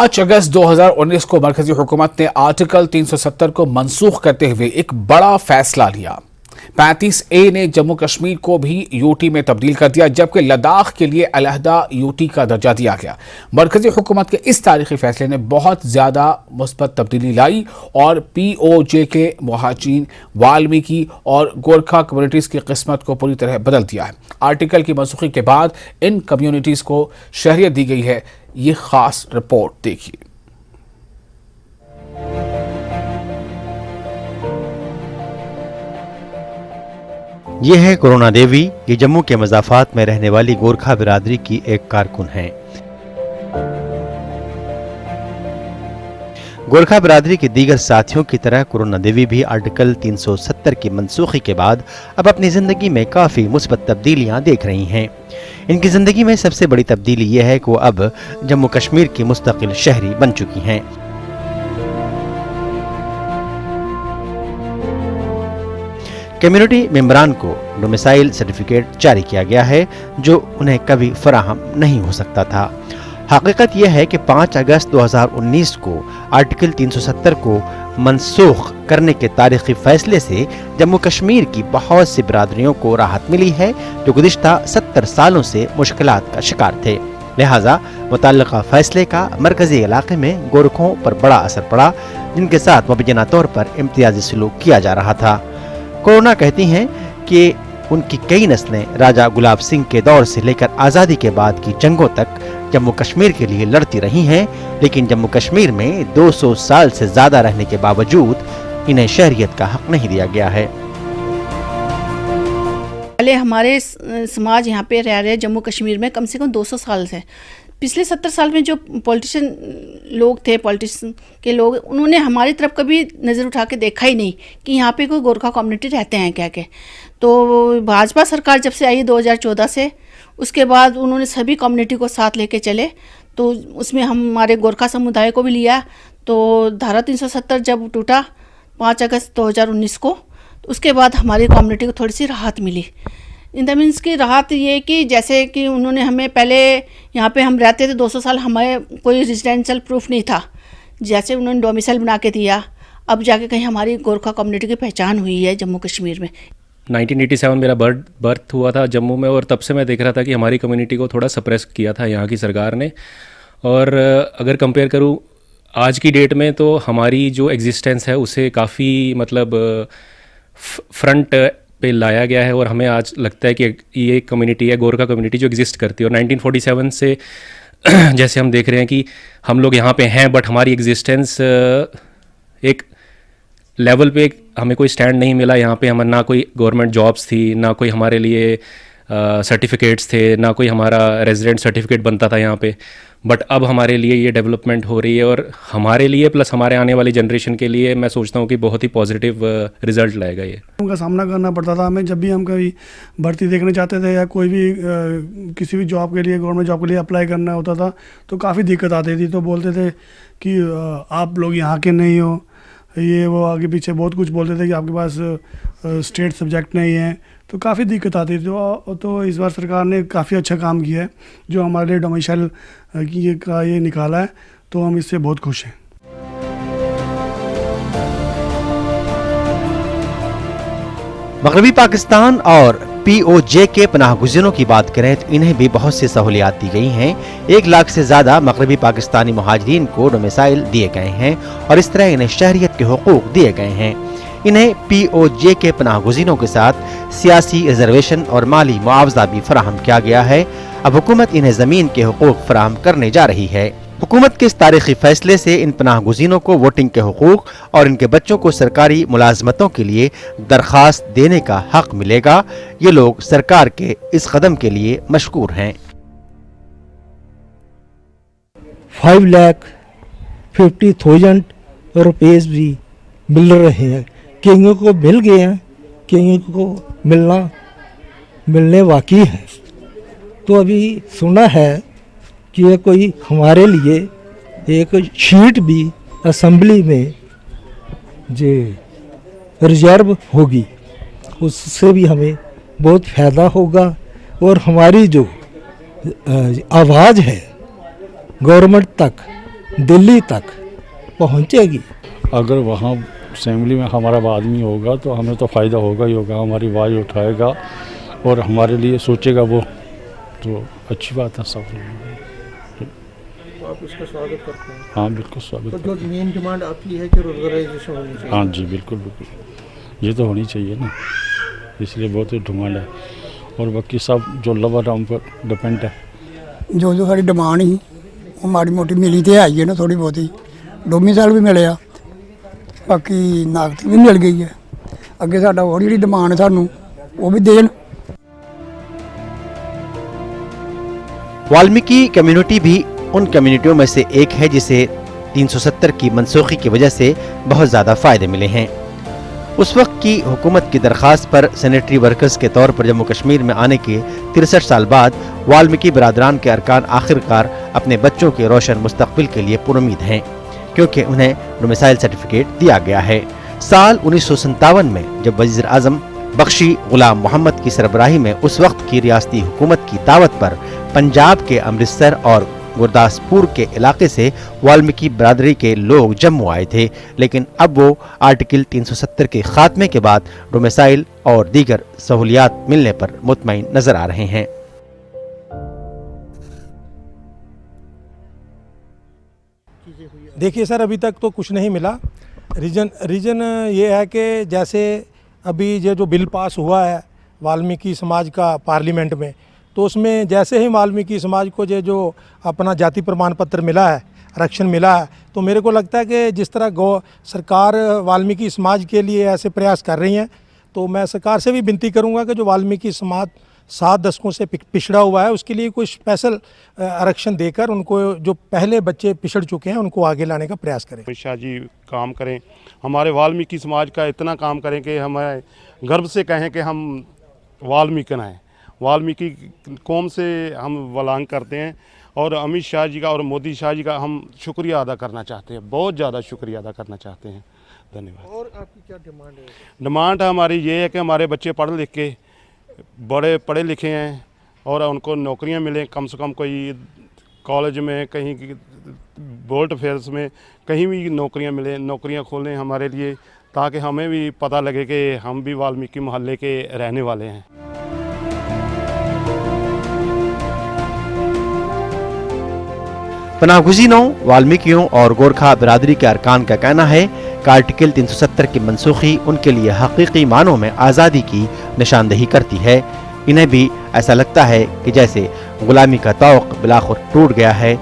5 अगस्त 2019 को मरकजी हुकूमत ने आर्टिकल 370 को मनसूख करते हुए एक बड़ा फैसला लिया। 35A ने जम्मू कश्मीर को भी यूटी में तब्दील कर दिया, जबकि लद्दाख के लिए अलहदा यूटी का दर्जा दिया गया। मरकजी हुकूमत के इस तारीखी फैसले ने बहुत ज्यादा मुस्बत तब्दीली लाई और POJ के मुहाजिरीन, वाल्मीकि और गोरखा कम्युनिटीज की किस्मत को पूरी तरह बदल दिया है। आर्टिकल की मनसूखी के बाद इन कम्युनिटीज को शहरियत दी गई है। ये खास रिपोर्ट देखिए। ये है करुणा देवी। ये जम्मू के मज़ाफ़ात में रहने वाली गोरखा बिरादरी की एक कारकुन हैं। गोरखा बिरादरी के दीगर साथियों की तरह करुणा देवी भी आर्टिकल 370 की मनसूखी के बाद अब अपनी जिंदगी में काफी मुस्बत तब्दीलियां देख रही हैं। इनकी जिंदगी में सबसे बड़ी तब्दीली यह है कि वो अब जम्मू कश्मीर की मुस्तकिल शहरी बन चुकी हैं। कम्युनिटी मेंबरान को डोमिसाइल सर्टिफिकेट जारी किया गया है, जो उन्हें कभी फराहम नहीं हो सकता था। हकीकत यह है कि 5 अगस्त 2019 को आर्टिकल 370 को मनसूख करने के तारीखी फैसले से जम्मू कश्मीर की बहुत सी बिरादरियों को राहत मिली है, जो गुज़िश्ता 70 सालों से मुश्किलात का शिकार थे। लिहाजा मुतल्लिका फैसले का मरकजी इलाके में गोरखों पर बड़ा असर पड़ा, जिनके साथ मुबैना तौर पर इम्तियाजी सलूक किया जा रहा था। करुणा कहती हैं कि उनकी कई नस्लें राजा गुलाब सिंह के दौर से लेकर आज़ादी के बाद की जंगों तक जम्मू कश्मीर के लिए लड़ती रही हैं, लेकिन जम्मू कश्मीर में 200 साल से ज्यादा रहने के बावजूद इन्हें शहरियत का हक नहीं दिया गया है। पहले हमारे समाज यहाँ पे रह रहे जम्मू कश्मीर में कम से कम 200 साल से। पिछले 70 साल में जो पॉलिटिशियन लोग थे, पॉलिटिशियन के लोग, उन्होंने हमारी तरफ कभी नज़र उठा के देखा ही नहीं कि यहाँ पे कोई गोरखा कम्युनिटी रहते हैं क्या के। तो भाजपा सरकार जब से आई 2014 से, उसके बाद उन्होंने सभी कम्युनिटी को साथ लेके चले, तो उसमें हमारे गोरखा समुदाय को भी लिया। तो धारा 370 जब टूटा 5 अगस्त 2019 को, तो उसके बाद हमारी कम्युनिटी को थोड़ी सी राहत मिली। इन द मीन्स की राहत ये कि जैसे कि उन्होंने हमें, पहले यहाँ पे हम रहते थे 200 साल, हमें कोई रेजिडेंशियल प्रूफ नहीं था, जैसे उन्होंने डोमिसाइल बना के दिया, अब जाके कहीं हमारी गोरखा कम्युनिटी की पहचान हुई है जम्मू कश्मीर में। 1987 मेरा बर्थ हुआ था जम्मू में, और तब से मैं देख रहा था कि हमारी कम्युनिटी को थोड़ा सप्रेस किया था यहाँ की सरकार ने। और अगर कंपेयर करूँ आज की डेट में, तो हमारी जो एग्जिस्टेंस है उसे काफ़ी मतलब फ्रंट पे लाया गया है, और हमें आज लगता है कि ये कम्युनिटी है, गोरखा कम्युनिटी जो एग्जिस्ट करती है। और 1947 से जैसे हम देख रहे हैं कि हम लोग यहाँ पे हैं, बट हमारी एग्जिस्टेंस एक लेवल पे हमें कोई स्टैंड नहीं मिला। यहाँ पे हम ना कोई गवर्नमेंट जॉब्स थी, ना कोई हमारे लिए सर्टिफिकेट्स थे, ना कोई हमारा रेजिडेंट सर्टिफिकेट बनता था यहाँ पे। बट अब हमारे लिए ये डेवलपमेंट हो रही है, और हमारे लिए प्लस हमारे आने वाली जनरेशन के लिए मैं सोचता हूँ कि बहुत ही पॉजिटिव रिजल्ट लाएगा ये। उनका सामना करना पड़ता था हमें, जब भी हम कभी भर्ती देखने जाते थे या कोई भी किसी भी जॉब के लिए, गवर्नमेंट जॉब के लिए अप्लाई करना होता था, तो काफ़ी दिक्कत आती थी। तो बोलते थे कि आप लोग यहाँ के नहीं हो, ये वो आगे पीछे बहुत कुछ बोलते थे कि आपके पास स्टेट सब्जेक्ट नहीं है, तो काफ़ी दिक्कत आती थी। तो इस बार सरकार ने काफ़ी अच्छा काम किया है, जो हमारे लिए डोमिसाइल का ये निकाला है, तो हम इससे बहुत खुश हैं। मगरबी पाकिस्तान और POJ के पनाह गुज़ीरों की बात करें तो इन्हें भी बहुत सी सहूलियात दी गई हैं। 1 लाख से ज्यादा मगरबी पाकिस्तानी मुहाजिरीन को डोमिसाइल दिए गए हैं, और इस तरह इन्हें शहरियत के हुकूक दिए गए हैं। इन्हें POJ के पनाह गुज़ीरों के साथ सियासी रिजर्वेशन और माली मुआवजा भी फराहम किया गया है। अब हुकूमत इन्हें जमीन के हुकूक फराहम करने जा रही है। हुकूमत के इस तारीखी फैसले से इन पनाह गुज़ीरों को वोटिंग के हुकूक और इनके बच्चों को सरकारी मुलाजमतों के लिए दरख्वास्त देने का हक मिलेगा। ये लोग सरकार के इस कदम के लिए मशकूर हैं। 5,50,000 रुपये भी मिल रहे हैं। कईयों को मिल गए हैं, कईयों को मिलने बाकी है। तो अभी सुना है कि ये कोई हमारे लिए एक शीट भी असेंबली में जो रिजर्व होगी, उससे भी हमें बहुत फ़ायदा होगा, और हमारी जो आवाज़ है गवर्नमेंट तक दिल्ली तक पहुंचेगी। अगर वहाँ असेंबली में हमारा आदमी होगा तो हमें तो फ़ायदा होगा ही होगा, हमारी आवाज़ उठाएगा और हमारे लिए सोचेगा वो, तो अच्छी बात है सब। तो आप इसका स्वागत करते हैं? हाँ बिल्कुल स्वागत। तो जो मेन डिमांड आपकी है कि रोजगाराइजेशन होनी चाहिए? हाँ जी बिल्कुल बिल्कुल, ये तो होनी चाहिए ना, इसलिए बहुत डिमांड है। और बाकी सब जो लवर हम पर डिपेंड है। जो साड़ी डिमांड ही वो माड़ी मोटी मिली तो है ही है ना, थोड़ी बहुती डोमी साल भी मिले आ, बाकी नागत भी मिल गई है। अगे साडा और जी डिमांड है सानू वो भी देन। वाल्मीकि कम्युनिटी भी उन कम्युनिटियों में से एक है जिसे 370 की मनसूखी की वजह से बहुत ज़्यादा फ़ायदे मिले हैं। उस वक्त की हुकूमत की दरख्वास्त पर सैनिटरी वर्कर्स के तौर पर जम्मू कश्मीर में आने के 63 साल बाद वाल्मीकि बरादरान के अरकान आखिरकार अपने बच्चों के रोशन मुस्तकबिल के लिए पुरुमीद हैं, क्योंकि उन्हें डोमिसाइल सर्टिफिकेट दिया गया है। साल 1957 में जब वज़ीर आज़म बख्शी गुलाम मोहम्मद की सरबराही में उस वक्त की रियासती हुकूमत की दावत पर पंजाब के अमृतसर और गुरदासपुर के इलाके से वाल्मीकि बरादरी के लोग जम्मू आए थे, लेकिन अब वो आर्टिकल 370 के खात्मे के बाद डोमिसाइल और दीगर सहूलियात मिलने पर मुतमईन नजर आ रहे हैं। देखिए सर, अभी तक तो कुछ नहीं मिला। रीज़न ये है कि जैसे अभी ये जो बिल पास हुआ है वाल्मीकि समाज का पार्लियामेंट में, तो उसमें जैसे ही वाल्मीकि समाज को ये जो अपना जाति प्रमाण पत्र मिला है, आरक्षण मिला है, तो मेरे को लगता है कि जिस तरह सरकार वाल्मीकि समाज के लिए ऐसे प्रयास कर रही हैं, तो मैं सरकार से भी विनती करूंगा कि जो वाल्मीकि समाज 7 दशकों से पिछड़ा हुआ है उसके लिए कोई स्पेशल आरक्षण देकर उनको, जो पहले बच्चे पिछड़ चुके हैं, उनको आगे लाने का प्रयास करें। अमित शाह जी काम करें, हमारे वाल्मीकि समाज का इतना काम करें कि हमारे गर्व से कहें कि हम वाल्मीकि हैं, वाल्मीकि कौम से हम बिलोंग करते हैं। और अमित शाह जी का और मोदी शाह जी का हम शुक्रिया अदा करना चाहते हैं, बहुत ज़्यादा शुक्रिया अदा करना चाहते हैं। धन्यवाद। और आपकी क्या डिमांड है? डिमांड हमारी ये है कि हमारे बच्चे पढ़ लिख के बड़े पढ़े लिखे हैं और उनको नौकरियां मिलें, कम से कम कोई कॉलेज में, कहीं बोर्ड अफेयर्स में, कहीं भी नौकरियां मिलें, नौकरियां खोलें हमारे लिए, ताकि हमें भी पता लगे कि हम भी वाल्मीकि मोहल्ले के रहने वाले हैं। पनाहगुज़ीनों, वाल्मीकियों और गोरखा बिरादरी के अरकान का कहना है कि आर्टिकल 370 की मनसूखी उनके लिए हकीकी मानों में आज़ादी की निशानदेही करती है। इन्हें भी ऐसा लगता है कि जैसे गुलामी का तौक़ बिलाखुर टूट गया है।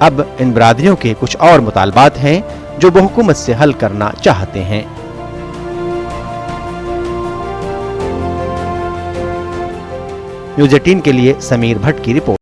अब इन बिरादरियों के कुछ और मुतालबात हैं जो वो हुकूमत से हल करना चाहते हैं। न्यूज़ 18 के लिए समीर भट्ट की रिपोर्ट।